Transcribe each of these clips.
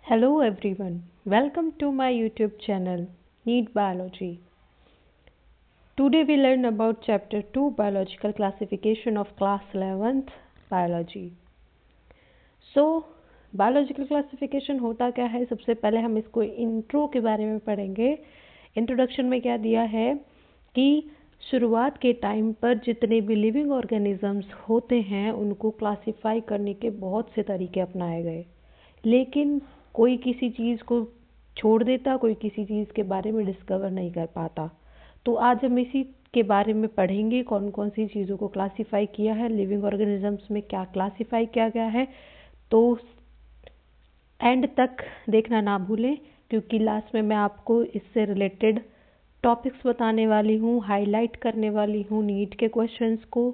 Hello everyone, welcome to my YouTube channel Neat Biology. Today we learn about chapter 2 biological classification of class 11th biology. Biological classification होता क्या है? सबसे पहले हम इसको intro के बारे में पढ़ेंगे। इंट्रोडक्शन में क्या दिया है कि शुरुआत के टाइम पर जितने भी लिविंग ऑर्गेनिजम्स होते हैं उनको क्लासिफाई करने के बहुत से तरीके अपनाए गए, लेकिन कोई किसी चीज़ को छोड़ देता, कोई किसी चीज़ के बारे में डिस्कवर नहीं कर पाता। तो आज हम इसी के बारे में पढ़ेंगे, कौन कौन सी चीज़ों को क्लासिफाई किया है, लिविंग ऑर्गेनिजम्स में क्या क्लासिफाई किया गया है। तो एंड तक देखना ना भूलें, क्योंकि लास्ट में मैं आपको इससे रिलेटेड टॉपिक्स बताने वाली हूँ, हाईलाइट करने वाली हूँ नीट के क्वेश्चंस को,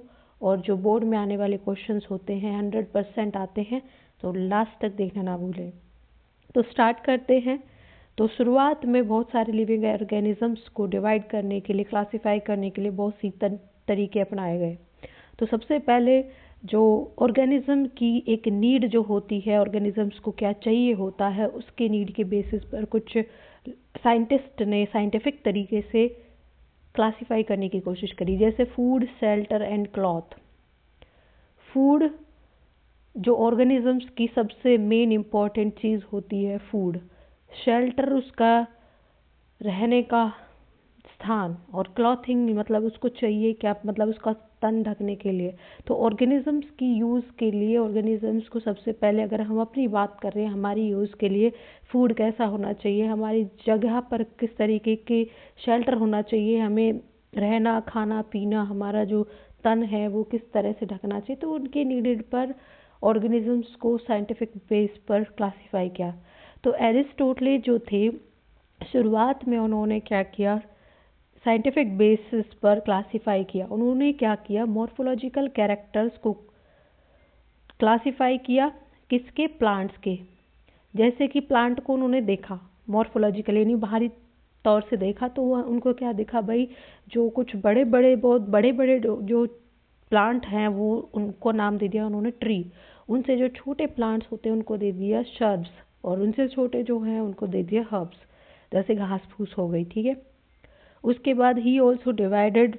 और जो बोर्ड में आने वाले क्वेश्चंस होते हैं 100% आते हैं, तो लास्ट तक देखना ना भूलें। तो स्टार्ट करते हैं। तो शुरुआत में बहुत सारे लिविंग ऑर्गेनिजम्स को डिवाइड करने के लिए, क्लासिफाई करने के लिए बहुत सी तरीके अपनाए गए। तो सबसे पहले जो ऑर्गेनिज्म की एक नीड जो होती है, ऑर्गेनिजम्स को क्या चाहिए होता है, उसके नीड के बेसिस पर कुछ साइंटिस्ट ने साइंटिफिक तरीके से क्लासिफाई करने की कोशिश करी। जैसे food, shelter and cloth. Food, जो ऑर्गेनिजम्स की सबसे मेन इम्पॉर्टेंट चीज़ होती है फूड। शेल्टर, उसका रहने का स्थान। और क्लॉथिंग, मतलब उसको चाहिए क्या, मतलब उसका तन ढकने के लिए। तो ऑर्गेनिजम्स की यूज़ के लिए, ऑर्गेनिजम्स को सबसे पहले अगर हम अपनी बात कर रहे हैं, हमारी यूज़ के लिए फूड कैसा होना चाहिए, हमारी जगह पर किस तरीके के शेल्टर होना चाहिए, हमें रहना, खाना पीना, हमारा जो तन है वो किस तरह से ढकना चाहिए, तो उनके नीडेड पर ऑर्गेनिजम्स को साइंटिफिक बेस पर क्लासिफाई किया। तो एरिस्टोटले जो थे, शुरुआत में उन्होंने क्या किया, साइंटिफिक बेसिस पर क्लासिफाई किया। उन्होंने क्या किया, मॉर्फोलॉजिकल कैरेक्टर्स को क्लासिफाई किया। किसके? प्लांट्स के। जैसे कि प्लांट को उन्होंने देखा मॉर्फोलॉजिकली, यानी बाहरी तौर से देखा, तो उनको क्या दिखा भाई, जो कुछ बड़े बड़े, बहुत बड़े बड़े जो प्लांट हैं वो उनको नाम दे दिया उन्होंने ट्री। उनसे जो छोटे प्लांट्स होते हैं उनको दे दिया शर्ब्स, और उनसे छोटे जो हैं उनको दे दिया हर्ब्स, जैसे घास फूस हो गई। ठीक है। उसके बाद ही ऑल्सो डिवाइडेड,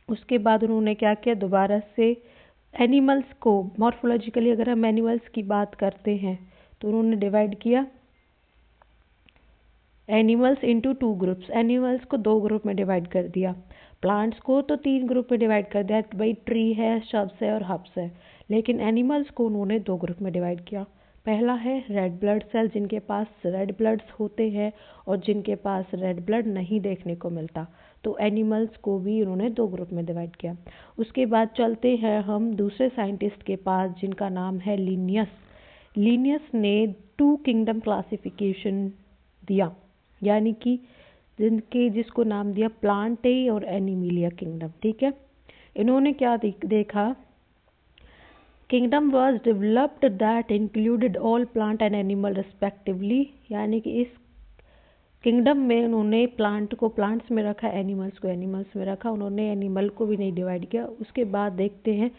उसके बाद उन्होंने क्या किया, दोबारा से एनिमल्स को मॉर्फोलॉजिकली, अगर हम एनिमल्स की बात करते हैं तो उन्होंने डिवाइड किया एनिमल्स इनटू 2 ग्रुप्स। एनिमल्स को 2 ग्रुप में डिवाइड कर दिया। प्लांट्स को तो 3 ग्रुप में डिवाइड कर दिया, भाई ट्री है, शब्स है और हब्स है। लेकिन एनिमल्स को उन्होंने 2 ग्रुप में डिवाइड किया। पहला है रेड ब्लड सेल, जिनके पास रेड ब्लड्स होते हैं और जिनके पास रेड ब्लड नहीं देखने को मिलता। तो एनिमल्स को भी उन्होंने 2 ग्रुप में डिवाइड किया। उसके बाद चलते हैं हम दूसरे साइंटिस्ट के पास, जिनका नाम है लिनियस। लिनियस ने 2 किंगडम क्लासिफिकेशन दिया, यानी कि जिसको नाम दिया प्लांटे और एनिमिलिया किंगडम। ठीक है। इन्होंने क्या देखा, kingdom was developed that included all plant and animal respectively, यानी कि इस किंगडम में उन्होंने प्लांट को प्लांट्स में रखा, एनिमल्स को एनिमल्स में रखा, उन्होंने एनिमल को भी नहीं डिवाइड किया। उसके बाद देखते हैं,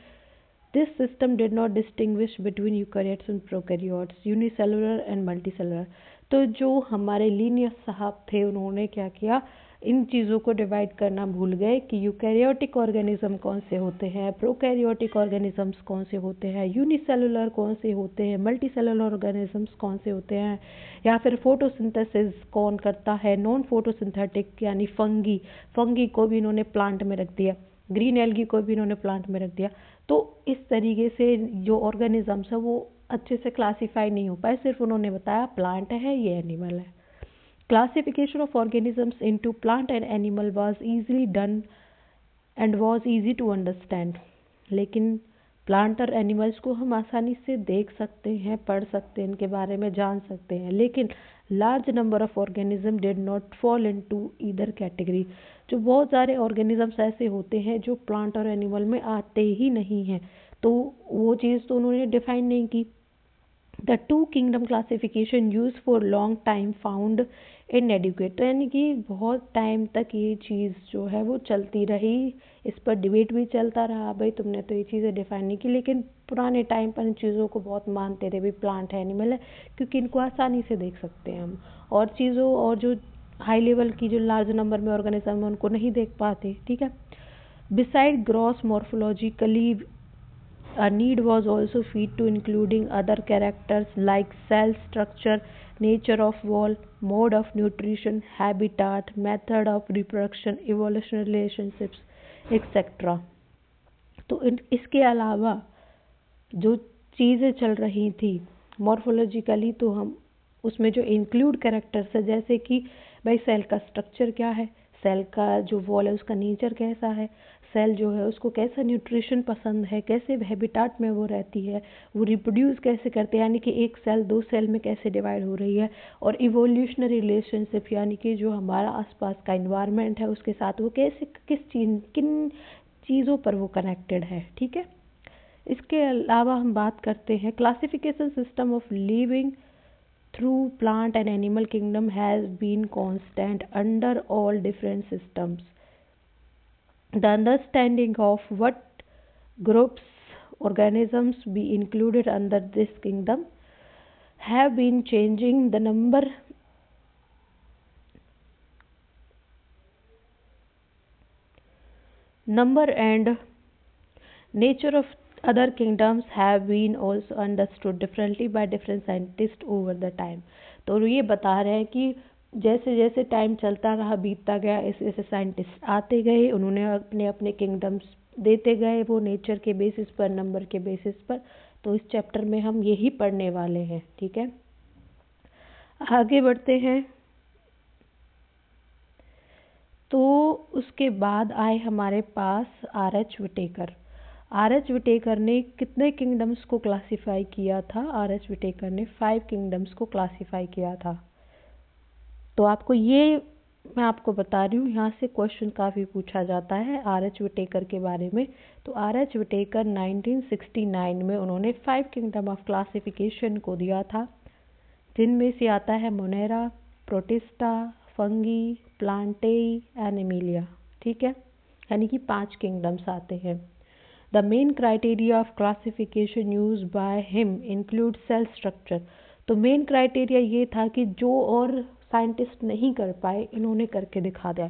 this system did not distinguish between eukaryotes and prokaryotes, unicellular and multicellular. तो जो हमारे लिनियस साहब थे, उन्होंने क्या किया, इन चीज़ों को डिवाइड करना भूल गए कि यूकैरियोटिक ऑर्गेनिज्म कौन से होते हैं, प्रोकैरियोटिक ऑर्गेनिजम्स कौन से होते हैं, यूनिसेलुलर कौन से होते हैं, मल्टीसेलुलर ऑर्गेनिजम्स कौन से होते हैं, या फिर फोटोसिंथेसिस कौन करता है, नॉन फोटोसिंथेटिक यानी फंगी। फंगी को भी इन्होंने प्लांट में रख दिया, ग्रीन एल्गी को भी इन्होंने प्लांट में रख दिया। तो इस तरीके से जो ऑर्गेनिजम्स है वो अच्छे से क्लासीफाई नहीं हो पाए, सिर्फ उन्होंने बताया प्लांट है, ये एनिमल है। Classification of organisms into plant and animal was easily done and was easy to understand. लेकिन प्लांट और एनिमल्स को हम आसानी से देख सकते हैं, पढ़ सकते हैं, इनके बारे में जान सकते हैं, लेकिन large number of organism did not fall into either category. जो बहुत सारे ऑर्गेनिजम्स ऐसे होते हैं जो प्लांट और एनिमल में आते ही नहीं हैं, तो वो चीज़ तो उन्होंने डिफाइन नहीं की। The two kingdom classification use for long time found इनएडिक्वेट। तो यानी कि बहुत टाइम तक ये चीज़ जो है वो चलती रही, इस पर डिबेट भी चलता रहा, भाई तुमने तो ये चीज़ें डिफाइन नहीं की, लेकिन पुराने टाइम पर इन चीज़ों को बहुत मानते रहे, भी प्लांट है एनिमल है, क्योंकि इनको आसानी से देख सकते हैं हम, और चीज़ों और जो हाई लेवल की जो लार्ज नंबर में ऑर्गेनिज्म है उनको नहीं देख पाते। ठीक है, beside gross morphologically a need was also feed to including other characters like cell structure, nature of wall, mode of nutrition, habitat, method of reproduction, evolutionary relationships, etc. तो इसके अलावा जो चीज़ें चल रही थी मॉर्फोलॉजिकली, तो हम उसमें जो इंक्लूड कैरेक्टर्स है, जैसे कि भाई सेल का स्ट्रक्चर क्या है, सेल का जो वॉल है उसका नेचर कैसा है, सेल जो है उसको कैसा न्यूट्रिशन पसंद है, कैसे हैबिटाट में वो रहती है, वो रिप्रोड्यूस कैसे करते हैं, यानी कि एक सेल दो सेल में कैसे डिवाइड हो रही है, और इवोल्यूशनरी रिलेशनशिप यानी कि जो हमारा आसपास का इन्वायरमेंट है उसके साथ वो कैसे किन चीज़ों पर वो कनेक्टेड है। ठीक है, इसके अलावा हम बात करते हैं classification system of living through plant and animal kingdom has been constant under all different systems. The understanding of what groups organisms be included under this kingdom have been changing. The number and nature of other kingdoms have been also understood differently by different scientists over the time. तो ये बता रहे हैं कि जैसे जैसे time चलता रहा, बीतता गया, ऐसे ऐसे साइंटिस्ट आते गए, उन्होंने अपने अपने किंगडम्स देते गए, वो नेचर के बेसिस पर, नंबर के बेसिस पर। तो इस चैप्टर में हम यही पढ़ने वाले हैं। ठीक है, आगे बढ़ते हैं। तो उसके बाद आए हमारे पास आर.एच. विटेकर। आर.एच. विटेकर ने कितने किंगडम्स को क्लासिफाई किया था? आर.एच. विटेकर ने 5 किंगडम्स को क्लासिफाई किया था। तो आपको ये मैं आपको बता रही हूँ, यहाँ से क्वेश्चन काफ़ी पूछा जाता है आर.एच. विटेकर के बारे में। तो आर.एच. विटेकर 1969 में उन्होंने 5 किंगडम ऑफ क्लासिफिकेशन को दिया था, जिनमें से आता है Monera, Protista, Fungi, Plantae, Animalia. ठीक है, यानी कि 5 किंगडम्स आते हैं। The main criteria of classification use by him include cell structure. तो मेन क्राइटेरिया ये था कि जो और साइंटिस्ट नहीं कर पाए, इन्होंने करके दिखा दिया।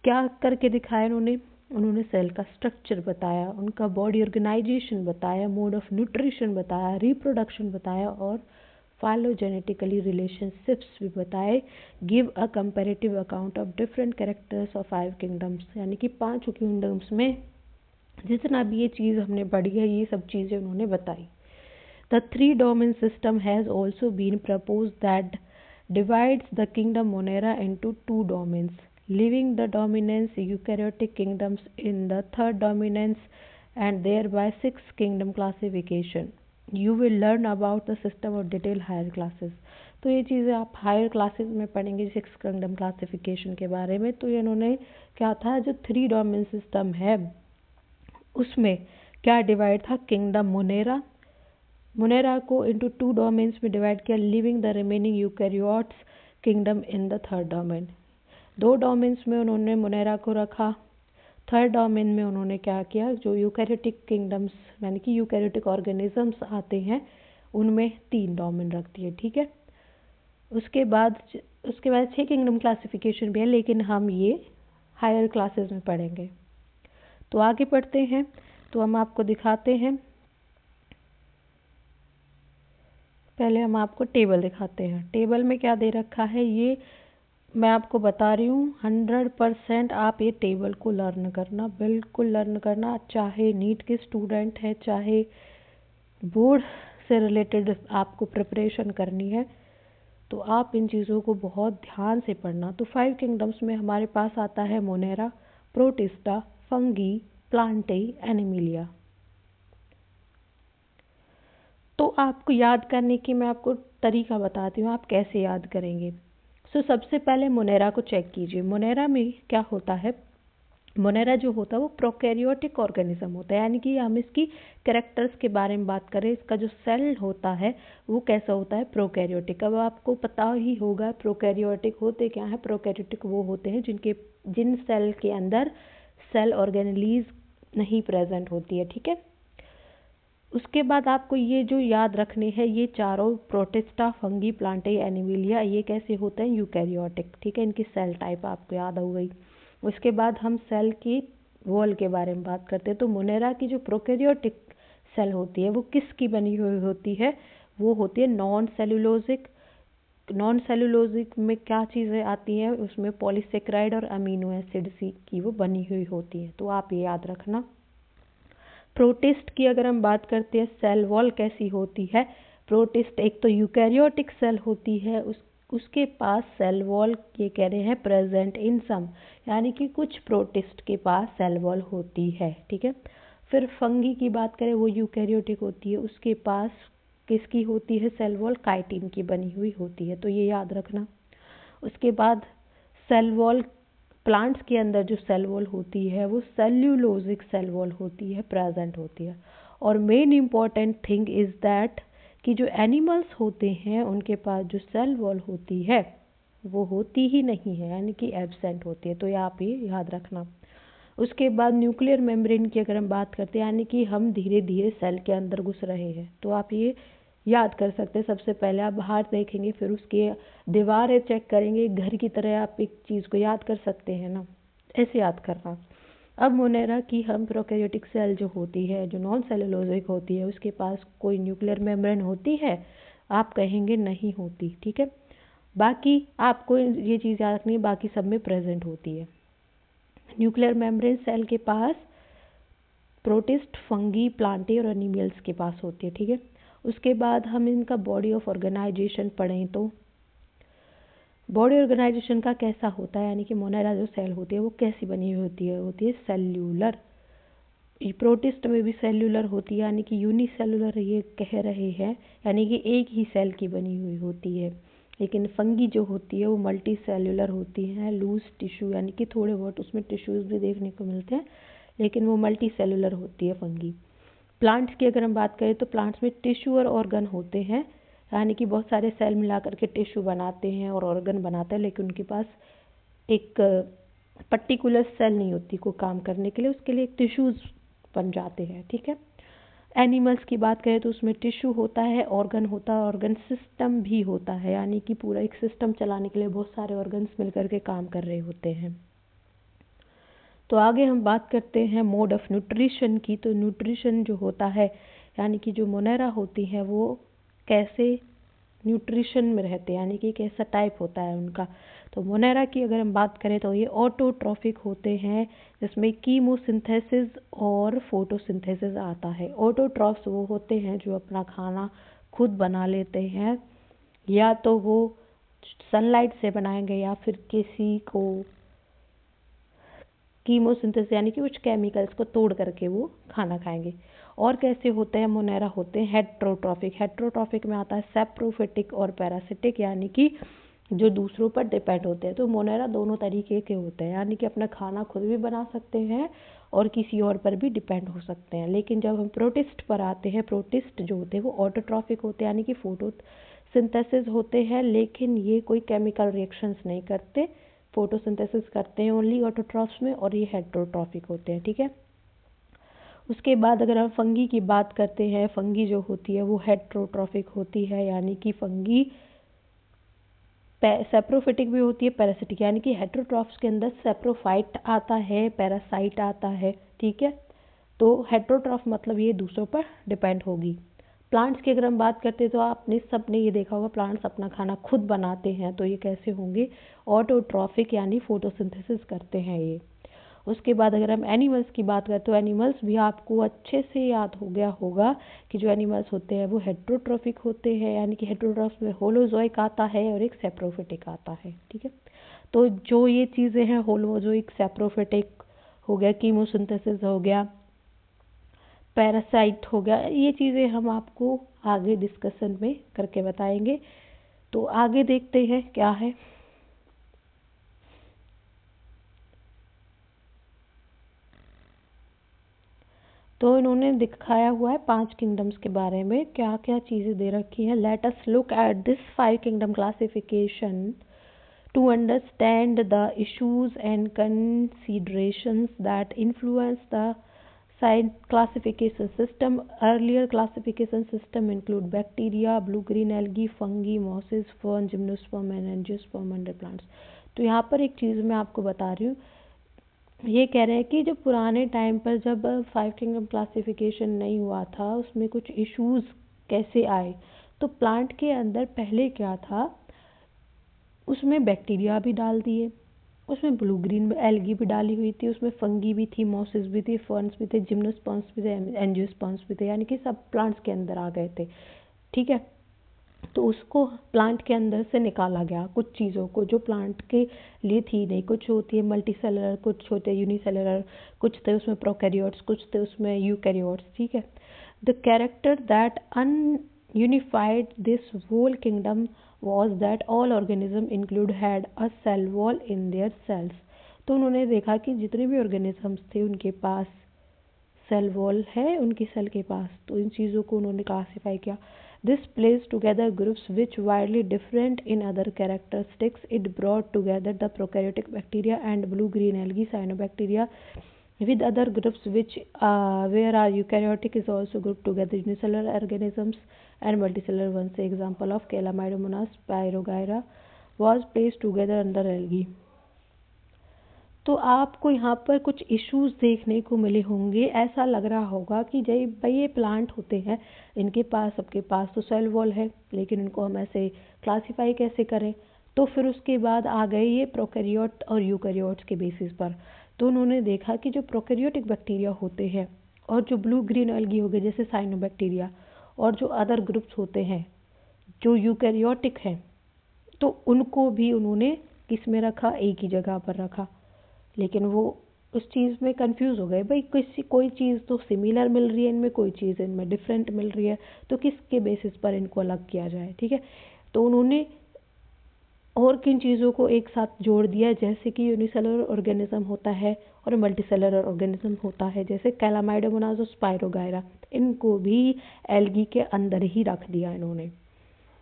क्या करके दिखाया उन्होंने सेल का स्ट्रक्चर बताया, उनका बॉडी ऑर्गेनाइजेशन बताया, मोड ऑफ न्यूट्रिशन बताया, रिप्रोडक्शन बताया, और फाइलोजेनेटिकली रिलेशनशिप्स भी बताए। Give a comparative account of different characters of 5 kingdoms, यानी कि 5 किंगडम्स में जितना भी ये चीज़ हमने पढ़ी है, ये सब चीज़ें उन्होंने बताई। The 3 domain system has also been propose that divides the kingdom Monera into 2 domains, leaving the dominance eukaryotic kingdoms in the 3rd dominance and thereby 6 kingdom classification. You will learn about the system of detail higher classes. तो ये चीज़ें आप higher classes में पढ़ेंगे 6 kingdom classification के बारे में। तो इन्होंने क्या था, जो 3 डोमेन सिस्टम है उसमें क्या डिवाइड था, किंगडम मोनेरा को इनटू 2 डोमेन्स में डिवाइड किया, living the remaining eukaryotes kingdom in the 3rd domain. 2 domains में उन्होंने मोनेरा को रखा, 3rd डोमेन में उन्होंने क्या किया, जो यूकैरियोटिक किंगडम्स यानी कि यूकैरियोटिक ऑर्गेनिजम्स आते हैं उनमें 3 डोमेन रख दिए। ठीक है, उसके बाद 6 किंगडम क्लासिफिकेशन भी है, लेकिन हम ये हायर क्लासेस में पढ़ेंगे। तो आगे बढ़ते हैं, तो हम आपको दिखाते हैं, पहले हम आपको टेबल दिखाते हैं। टेबल में क्या दे रखा है ये मैं आपको बता रही हूँ। 100% आप ये टेबल को लर्न करना, बिल्कुल लर्न करना, चाहे नीट के स्टूडेंट हैं, चाहे बोर्ड से रिलेटेड आपको प्रिपरेशन करनी है, तो आप इन चीज़ों को बहुत ध्यान से पढ़ना। तो 5 किंगडम्स में हमारे पास आता है Monera, Protista, Fungi, Plantae, Animalia. तो आपको याद करने की मैं आपको तरीका बताती हूँ, आप कैसे याद करेंगे। सबसे पहले मोनेरा को चेक कीजिए। मोनेरा में क्या होता है, मोनेरा जो होता है वो प्रोकैरियोटिक ऑर्गेनिज्म होता है, यानी कि हम इसकी कैरेक्टर्स के बारे में बात करें, इसका जो सेल होता है वो कैसा होता है, प्रोकैरियोटिक। अब आपको पता ही होगा प्रोकैरियोटिक होते क्या है। प्रोकैरियोटिक वो होते हैं जिन सेल के अंदर सेल ऑर्गेनेलीज नहीं प्रेजेंट होती है, ठीक है। उसके बाद आपको ये जो याद रखने हैं, ये चारों प्रोटिस्टा, फंगी, प्लांटे, एनिमिलिया, ये कैसे होते हैं, यूकैरियोटिक, ठीक है। इनकी सेल टाइप आपको याद हो गई। उसके बाद हम सेल की वॉल के बारे में बात करते हैं। तो मोनेरा की जो प्रोकैरियोटिक सेल होती है वो किसकी बनी हुई होती है, वो होती है नॉन सेलुलोजिक। नॉन सेलुलोजिक में क्या चीज़ें आती हैं, उसमें पॉलीसेक्राइड और अमीनो एसिड की वो बनी हुई होती है, तो आप ये याद रखना। प्रोटिस्ट की अगर हम बात करते हैं, सेल वॉल कैसी होती है। प्रोटिस्ट एक तो यूकैरियोटिक सेल होती है, उसके पास सेल वॉल ये कह रहे हैं प्रेजेंट इन सम, यानी कि कुछ प्रोटिस्ट के पास सेल वॉल होती है, ठीक है। फिर फंगी की बात करें, वो यूकैरियोटिक होती है, उसके पास किसकी होती है सेल वॉल, काइटिन की बनी हुई होती है, तो ये याद रखना। उसके बाद सेल वॉल, प्लांट्स के अंदर जो सेल वॉल होती है वो सेल्यूलोजिक सेल वॉल होती है, प्रेजेंट होती है। और main important thing is that कि जो एनिमल्स होते हैं उनके पास जो सेल वॉल होती है वो होती ही नहीं है, यानी कि एब्सेंट होती है, तो ये आप ये याद रखना। उसके बाद न्यूक्लियर मेम्ब्रेन की अगर हम बात करते हैं, यानी कि हम धीरे धीरे सेल के अंदर घुस रहे हैं, तो आप ये याद कर सकते हैं। सबसे पहले आप बाहर देखेंगे, फिर उसके दीवारें चेक करेंगे, घर की तरह आप एक चीज़ को याद कर सकते हैं ना, ऐसे याद करना। अब मोनेरा की हम प्रोकैरियोटिक सेल जो होती है, जो नॉन सेलुलोजिक होती है, उसके पास कोई न्यूक्लियर मेम्ब्रेन होती है, आप कहेंगे नहीं होती, ठीक है। बाकी आपको ये चीज़ याद रखनी है, बाकी सब में प्रेजेंट होती है। न्यूक्लियर मेम्ब्रेन सेल के पास प्रोटिस्ट, फंगी, प्लांटे और एनिमल्स के पास होती है, ठीक है। उसके बाद हम इनका बॉडी ऑफ ऑर्गेनाइजेशन पढ़ें तो बॉडी ऑर्गेनाइजेशन का कैसा होता है, यानी कि मोनेरा जो सेल होती है वो कैसी बनी हुई होती है सेल्यूलर। प्रोटिस्ट में भी सेल्यूलर होती है, यानी कि यूनिसेलुलर ये कह रहे हैं, यानी कि एक ही सेल की बनी हुई होती है। लेकिन फंगी जो होती है वो मल्टी सेल्यूलर होती है, लूज टिश्यू, यानी कि थोड़े बहुत उसमें टिश्यूज़ भी देखने को मिलते हैं, लेकिन वो मल्टी सेल्यूलर होती है फंगी। प्लांट्स की अगर हम बात करें तो प्लांट्स में टिश्यू और ऑर्गन होते हैं, यानी कि बहुत सारे सेल मिलाकर के टिश्यू बनाते हैं और ऑर्गन बनाते हैं, लेकिन उनके पास एक पर्टिकुलर सेल नहीं होती को काम करने के लिए, उसके लिए एक टिश्यूज बन जाते हैं, ठीक है। एनिमल्स की बात करें तो उसमें टिश्यू होता है, ऑर्गन होता है, ऑर्गन सिस्टम भी होता है, यानी कि पूरा एक सिस्टम चलाने के लिए बहुत सारे ऑर्गन्स मिलकर के काम कर रहे होते हैं। तो आगे हम बात करते हैं मोड ऑफ न्यूट्रिशन की। तो न्यूट्रिशन जो होता है, यानी कि जो मोनेरा होती है वो कैसे न्यूट्रिशन में रहते हैं, यानी कि कैसा टाइप होता है उनका। तो मोनेरा की अगर हम बात करें तो ये ऑटोट्रॉफिक होते हैं, जिसमें कीमोसिंथेसिस और फोटोसिंथेसिस आता है। ऑटोट्रॉफ्स वो होते हैं जो अपना खाना खुद बना लेते हैं, या तो वो सनलाइट से बनाएंगे या फिर किसी को कीमोसिंथेसिस यानी कि कुछ केमिकल्स को तोड़ करके वो खाना खाएंगे। और कैसे होते हैं मोनेरा, होते हैं हेट्रोट्रॉफिक। हेट्रोट्रॉफिक में आता है सैप्रोफिटिक और पैरासिटिक, यानी कि जो दूसरों पर डिपेंड होते हैं। तो मोनेरा दोनों तरीके के होते हैं, यानी कि अपना खाना खुद भी बना सकते हैं और किसी और पर भी डिपेंड हो सकते हैं। लेकिन जब हम प्रोटिस्ट पर आते हैं, प्रोटिस्ट जो होते हैं वो ऑटोट्रॉफिक होते हैं, यानी कि फोटोसिंथेसिस होते हैं, लेकिन ये कोई केमिकल रिएक्शंस नहीं करते, फोटोसिंथेसिस करते हैं ओनली ऑटोट्रॉफ्स में, और ये हेट्रोट्रॉफिक होते हैं, ठीक है। उसके बाद अगर हम फंगी की बात करते हैं, फंगी जो होती है वो हेट्रोट्रॉफिक होती है, यानी कि फंगी सेप्रोफिटिक भी होती है, पैरासिटिक, यानी कि हेट्रोट्रॉफ्स के अंदर सेप्रोफाइट आता है, पैरासाइट आता है, ठीक है। तो हेट्रोट्रॉफ मतलब ये दूसरों पर डिपेंड होगी। प्लांट्स की अगर हम बात करते हैं तो आपने सबने ये देखा होगा प्लांट्स अपना खाना खुद बनाते हैं, तो ये कैसे होंगे, ऑटोट्रॉफिक, यानी फोटोसिंथेसिस करते हैं ये। उसके बाद अगर हम एनिमल्स की बात करें तो एनिमल्स भी आपको अच्छे से याद हो गया होगा कि जो एनिमल्स होते हैं वो हेट्रोट्रॉफिक होते हैं, यानी कि हेट्रोट्रॉफ में होलोजोइक आता है और एक सेप्रोफिटिक आता है, ठीक है। तो जो ये चीज़ें हैं, होलोजोइक, सेप्रोफिटिक हो गया, कीमोसिंथेसिस हो गया, पैरासाइट हो गया, ये चीज़ें हम आपको आगे डिस्कशन में करके बताएंगे। तो आगे देखते हैं क्या है। तो इन्होंने दिखाया हुआ है 5 किंगडम्स के बारे में, क्या क्या चीज़ें दे रखी हैं। Let us look at this 5 kingdom classification to understand the issues and considerations that influence the science classification system. Earlier classification system include bacteria, blue-green algae, fungi, mosses, fern, gymnosperm and angiosperm under plants. तो यहाँ पर एक चीज़ मैं आपको बता रही हूँ, ये कह रहे हैं कि जो पुराने टाइम पर जब 5 किंगडम क्लासिफिकेशन नहीं हुआ था, उसमें कुछ इश्यूज कैसे आए। तो प्लांट के अंदर पहले क्या था, उसमें बैक्टीरिया भी डाल दिए, उसमें ब्लू ग्रीन एल्गी भी डाली हुई थी, उसमें फंगी भी थी, मॉसेस भी थी, फर्न्स भी थे, जिम्नोस्पर्म्स भी थे, एंजियोस्पर्म्स भी थे, यानी कि सब प्लांट्स के अंदर आ गए थे। ठीक है, तो उसको प्लांट के अंदर से निकाला गया, कुछ चीज़ों को जो प्लांट के लिए थी नहीं। कुछ होती है मल्टी सेलुलर, कुछ होते हैं यूनिसेलुलर, कुछ थे उसमें प्रोकैरियोट्स, कुछ थे उसमें यूकैरियोट्स। ठीक है, the character that ununified this whole kingdom was that all organism include had a cell wall in their cells. तो उन्होंने देखा कि जितने भी ऑर्गेनिजम्स थे उनके पास सेल वॉल है, उनकी सेल के पास। तो इन चीज़ों को उन्होंने क्लासीफाई किया। This place together groups which widely different in other characteristics. It brought together the prokaryotic bacteria and blue green algae cyanobacteria with other groups which where are eukaryotic is also grouped together unicellular organisms and multicellular ones. Example of Chlamydomonas pyrogera was placed together under algae. तो आपको यहाँ पर कुछ issues देखने को मिले होंगे। ऐसा लग रहा होगा कि जब भाई ये प्लांट होते हैं, इनके पास सबके पास तो सेल वॉल है, लेकिन इनको हम ऐसे क्लासीफाई कैसे करें। तो फिर उसके बाद आ गए ये प्रोकैरियोट और यूकैरियोट्स के बेसिस पर। तो उन्होंने देखा कि जो प्रोकैरियोटिक बैक्टीरिया होते हैं और जो ब्लू ग्रीन एल्गी हो गए जैसे साइनोबैक्टीरिया, और जो अदर ग्रुप्स होते हैं जो यूकैरियोटिक हैं, तो उनको भी उन्होंने किस में रखा, एक ही जगह पर रखा। लेकिन वो उस चीज़ में कंफ्यूज हो गए, भाई कोई चीज़ तो सिमिलर मिल रही है इनमें, कोई चीज़ इनमें डिफरेंट मिल रही है, तो किसके बेसिस पर इनको अलग किया जाए। ठीक है, तो उन्होंने और किन चीज़ों को एक साथ जोड़ दिया, जैसे कि यूनिसेलुलर ऑर्गेनिज्म होता है और मल्टीसेलुलर ऑर्गेनिज्म होता है, जैसे कैलामाइडोमोनास और स्पाइरोगायरा, इनको भी एल्गी के अंदर ही रख दिया इन्होंने।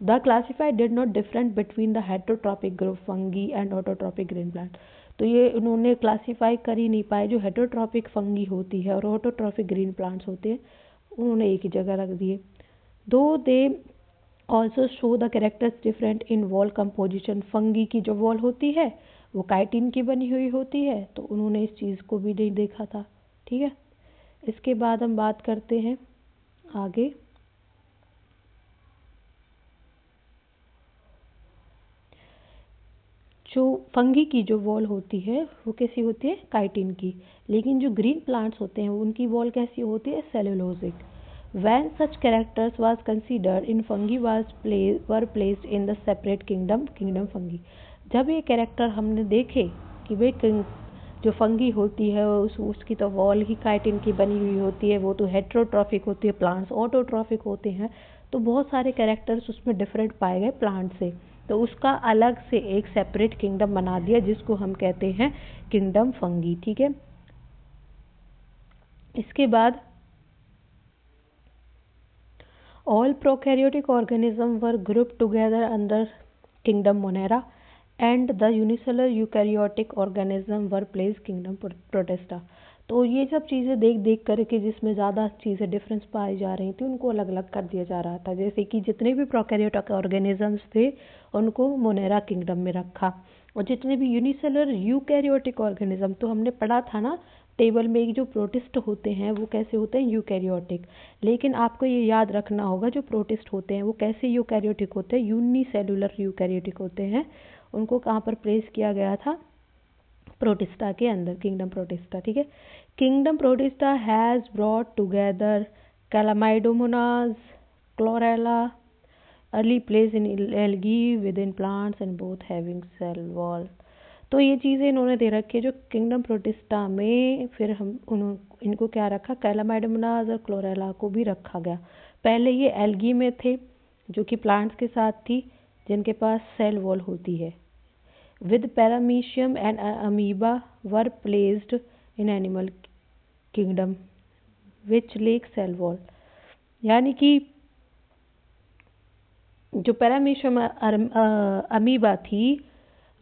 The classify did not different between the heterotrophic group fungi and autotrophic green plant. तो ये उन्होंने क्लासीफाई कर ही नहीं पाए, जो हेटरोट्रॉपिक फंगी होती है और ऑटोट्रॉपिक ग्रीन प्लांट्स होते हैं, उन्होंने एक ही जगह रख दिए। दो they also show the characters different in wall composition. Fungi की जो वॉल होती है वो काइटिन की बनी हुई होती है, तो उन्होंने इस चीज़ को भी नहीं देखा था। ठीक है, इसके बाद हम बात करते हैं आगे। जो फंगी की जो वॉल होती है वो कैसी होती है, काइटिन की, लेकिन जो ग्रीन प्लांट्स होते हैं उनकी वॉल कैसी होती है, cellulosic. When such characters was considered in fungi were placed in the separate kingdom fungi. जब ये कैरेक्टर हमने देखे कि भाई जो फंगी होती है उसकी तो वॉल ही काइटिन की बनी हुई होती है, वो तो हेट्रोट्रॉफिक होती है, प्लांट्स ऑटोट्रॉफिक होते हैं, तो बहुत सारे कैरेक्टर्स उसमें डिफरेंट पाए गए प्लांट से। तो उसका अलग से एक सेपरेट किंगडम बना दिया जिसको हम कहते हैं किंगडम फंगी। ठीक है, इसके बाद all prokaryotic organism were group together under kingdom Monera and the unicellular eukaryotic organism were place kingdom protista. तो ये सब चीज़ें देख देख करके जिसमें ज़्यादा चीज़ें डिफरेंस पाई जा रही थी उनको अलग अलग कर दिया जा रहा था। जैसे कि जितने भी प्रोकैरियोटिक ऑर्गेनिजम्स थे उनको मोनेरा किंगडम में रखा, और जितने भी यूनिसेलुलर यूकैरियोटिक ऑर्गेनिज्म, तो हमने पढ़ा था ना टेबल में, एक जो प्रोटिस्ट होते हैं वो कैसे होते हैं, यूकैरियोटिक। लेकिन आपको ये याद रखना होगा जो प्रोटिस्ट होते हैं वो कैसे यूकैरियोटिक होते हैं, यूनिसेलुलर यूकैरियोटिक होते हैं। उनको कहाँ पर प्लेस किया गया था, प्रोटिस्टा के अंदर, किंगडम प्रोटिस्टा। ठीक है, kingdom protista has brought together chlamydomonas, chlorella, early place in algae with in plants and both having cell wall. तो ये चीज़ें इन्होंने दे रखी है जो किंगडम प्रोटिस्टा में। फिर हम इनको क्या रखा, कैलामाइडोमोनास और क्लोरेला को भी रखा गया। पहले ये एल्गी में थे जो कि प्लांट्स के साथ थी, जिनके पास सेल वॉल होती है। with paramecium and amoeba were placed in animal kingdom which lack cell wall, यानी कि जो पैरामीशियम अमीबा थी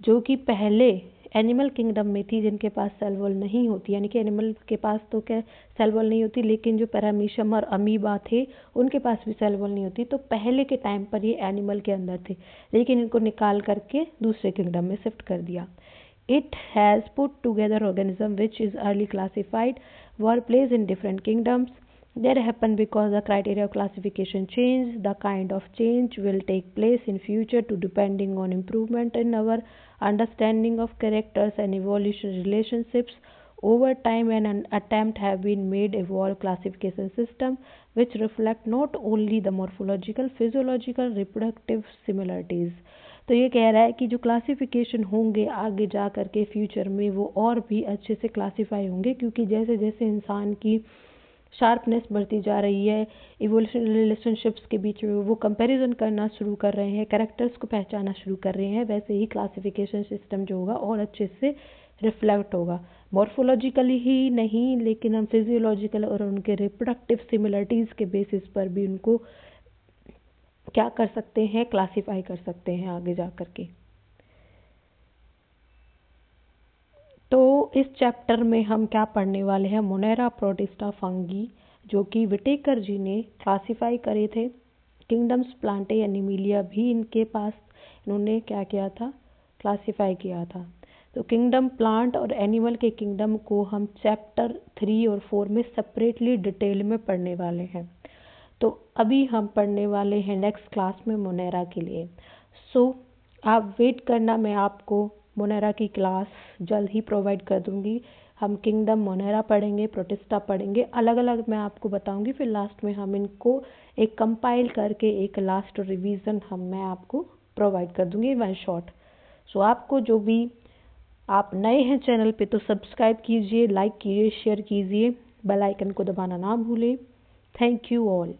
जो कि पहले एनिमल किंगडम में थी, जिनके पास सेल वॉल नहीं होती, यानी कि एनिमल के पास तो क्या सेल वॉल नहीं होती, लेकिन जो पैरामीशियम और अमीबा थे उनके पास भी सेल वॉल नहीं होती। तो पहले के टाइम पर ये एनिमल के अंदर थे, लेकिन इनको निकाल करके दूसरे किंगडम में शिफ्ट कर दिया। It has put together organism which is early classified were placed in different kingdoms. That happened because the criteria of classification changed. The kind of change will take place in future to depending on improvement in our understanding of characters and evolution relationships. Over time, an attempt have been made evolve classification system which reflect not only the morphological, physiological, reproductive similarities. तो ये कह रहा है कि जो classification होंगे आगे जा कर के फ्यूचर में वो और भी अच्छे से क्लासिफाई होंगे, क्योंकि जैसे जैसे इंसान की शार्पनेस बढ़ती जा रही है, इवोल्यूशन रिलेशनशिप्स के बीच में वो कंपैरिजन करना शुरू कर रहे हैं, कैरेक्टर्स को पहचानना शुरू कर रहे हैं, वैसे ही क्लासिफिकेशन सिस्टम जो होगा और अच्छे से रिफ्लेक्ट होगा। मॉर्फोलॉजिकली ही नहीं, लेकिन हम फिजियोलॉजिकल और उनके रिप्रोडक्टिव सिमिलरिटीज़ के बेसिस पर भी उनको क्या कर सकते हैं, क्लासिफाई कर सकते हैं आगे जा कर के। तो इस चैप्टर में हम क्या पढ़ने वाले हैं, मोनेरा प्रोटिस्टा फंगी, जो कि विटेकर जी ने क्लासिफाई करे थे। किंगडम्स प्लांटे एनिमिलिया भी इनके पास इन्होंने क्या किया था, क्लासिफाई किया था। तो किंगडम प्लांट और एनिमल के किंगडम को हम चैप्टर 3 और 4 में सेपरेटली डिटेल में पढ़ने वाले हैं। तो अभी हम पढ़ने वाले हैं नेक्स्ट क्लास में मोनेरा के लिए। सो आप वेट करना, मैं आपको मोनेरा की क्लास जल्द ही प्रोवाइड कर दूंगी। हम किंगडम मोनेरा पढ़ेंगे, प्रोटिस्टा पढ़ेंगे, अलग अलग मैं आपको बताऊंगी। फिर लास्ट में हम इनको एक कंपाइल करके एक लास्ट रिवीजन मैं आपको प्रोवाइड कर दूंगी वन शॉट। सो आपको जो भी, आप नए हैं चैनल पे तो सब्सक्राइब कीजिए, लाइक कीजिए, शेयर कीजिए, बेल आइकन को दबाना ना भूलें। Thank you all.